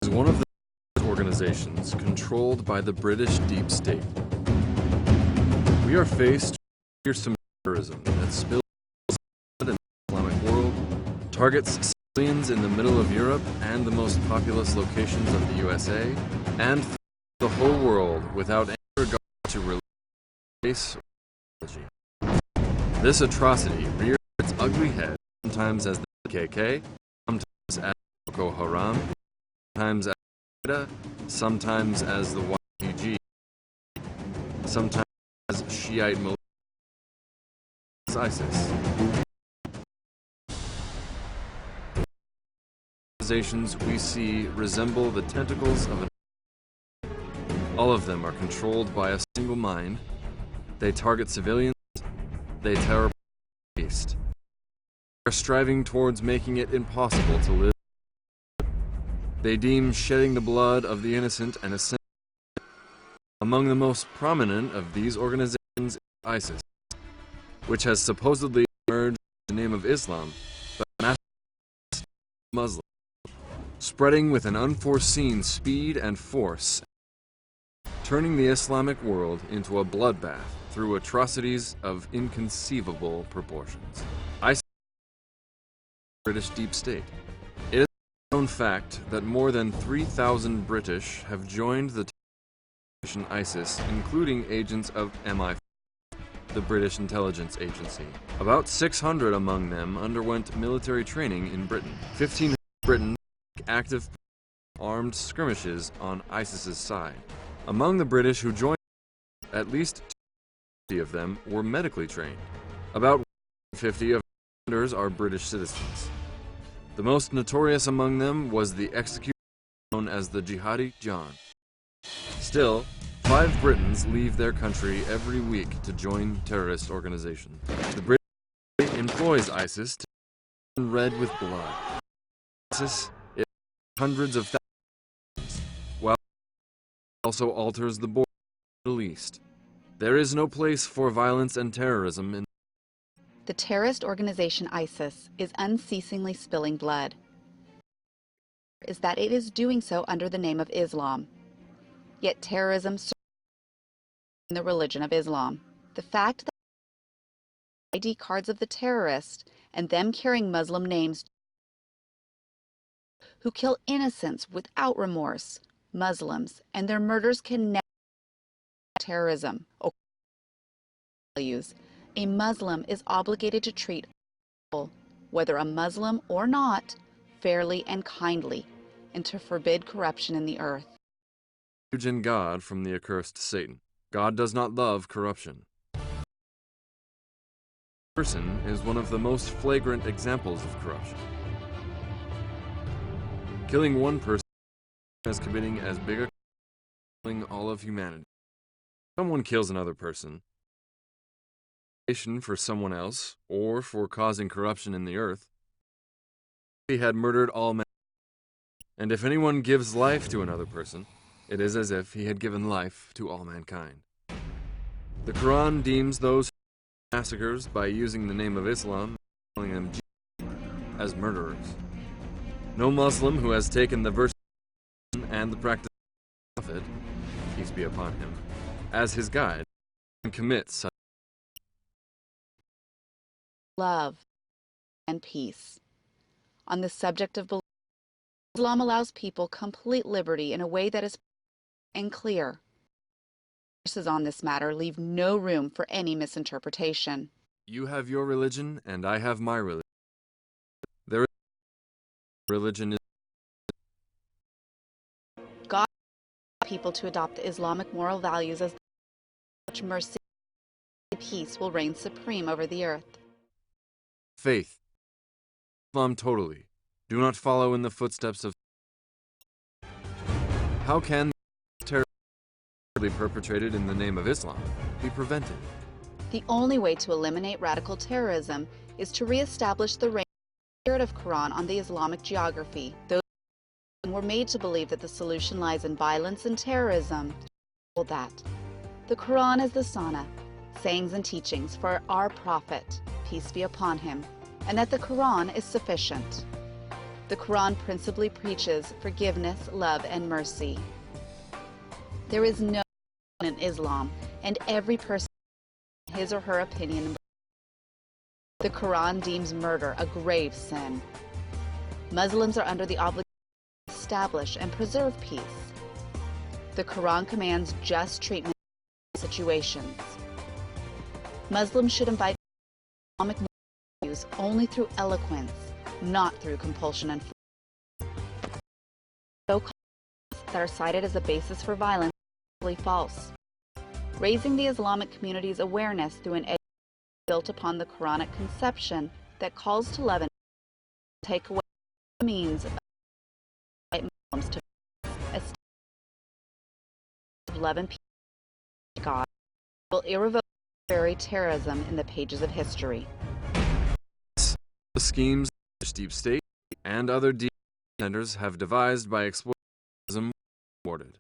is one of the organizations controlled by the British deep state. We are faced with fearsome terrorism that spills blood in the Islamic world, targets civilians in the middle of Europe and the most populous locations of the USA, and the whole world without any regard to religion, race, or ideology. This atrocity rears its ugly head sometimes as the KK, sometimes as Boko Haram, sometimes as Al-Qaeda, sometimes as the YPG, sometimes as Shiite militia, ISIS. Organizations we see resemble the tentacles of an. All of them are controlled by a single mind. They target civilians. They terrorize the East. They are striving towards making it impossible to live. They deem shedding the blood of the innocent an essential. Among the most prominent of these organizations is ISIS, which has supposedly emerged in the name of Islam, but massacred Muslims, spreading with an unforeseen speed and force, turning the Islamic world into a bloodbath through atrocities of inconceivable proportions. ISIS is the British deep state. It is a known fact that more than 3,000 British have joined the ISIS, including agents of MI5, the British intelligence agency. About 600 among them underwent military training in Britain. 1,500 Britons took active armed skirmishes on ISIS's side. Among the British who joined, at least 50 of them were medically trained. About 50 of the commanders are British citizens. The most notorious among them was the executioner known as the Jihadi John. Still, 5 Britons leave their country every week to join terrorist organizations. The British employs ISIS to turn red with blood. ISIS is hundreds of thousands, while it also alters the border of the Middle East. There is no place for violence and terrorism in the terrorist organization ISIS is unceasingly spilling blood. Is that it is doing so under the name of Islam. Yet terrorism serves in the religion of Islam. The fact that ID cards of the terrorist and them carrying Muslim names who kill innocents without remorse, Muslims, and their murders can never be terrorism. Values. A Muslim is obligated to treat all, whether a Muslim or not, fairly and kindly, and to forbid corruption in the earth. Refuge in God from the accursed Satan. God does not love corruption. Person is one of the most flagrant examples of corruption. Killing one person is committing as big a crime as killing all of humanity. Someone kills another person for someone else or for causing corruption in the earth. He had murdered all men. And if anyone gives life to another person, it is as if he had given life to all mankind. The Quran deems those who massacres by using the name of Islam, calling them as murderers. No Muslim who has taken the verse and the practice of the Prophet, peace be upon him, as his guide, can commit such love and peace. On the subject of belief, Islam allows people complete liberty in a way that is and clear. Verses on this matter leave no room for any misinterpretation. You have your religion, and I have my religion. There is religion is God wants people to adopt the Islamic moral values as such mercy and peace will reign supreme over the earth. Faith. Islam totally. Do not follow in the footsteps of. How can terror perpetrated in the name of Islam be prevented? The only way to eliminate radical terrorism is to re-establish the reign of Quran on the Islamic geography. Those who were made to believe that the solution lies in violence and terrorism. That the Quran is the Sunnah, sayings and teachings for our Prophet, peace be upon him, and that the Quran is sufficient. The Quran principally preaches forgiveness, love, and mercy. There is no in Islam, and every person has his or her opinion. The Quran deems murder a grave sin. Muslims are under the obligation to establish and preserve peace. The Quran commands just treatment in situations. Muslims should invite Islamic values only through eloquence, not through compulsion and force. So-called that are cited as a basis for violence are actually false. Raising the Islamic community's awareness through an education built upon the Quranic conception that calls to love and take away the means of Muslims to love and peace to God will irrevocably bury terrorism in the pages of history. The schemes which deep state and other deep contenders have devised by exploiting terrorism were thwarted.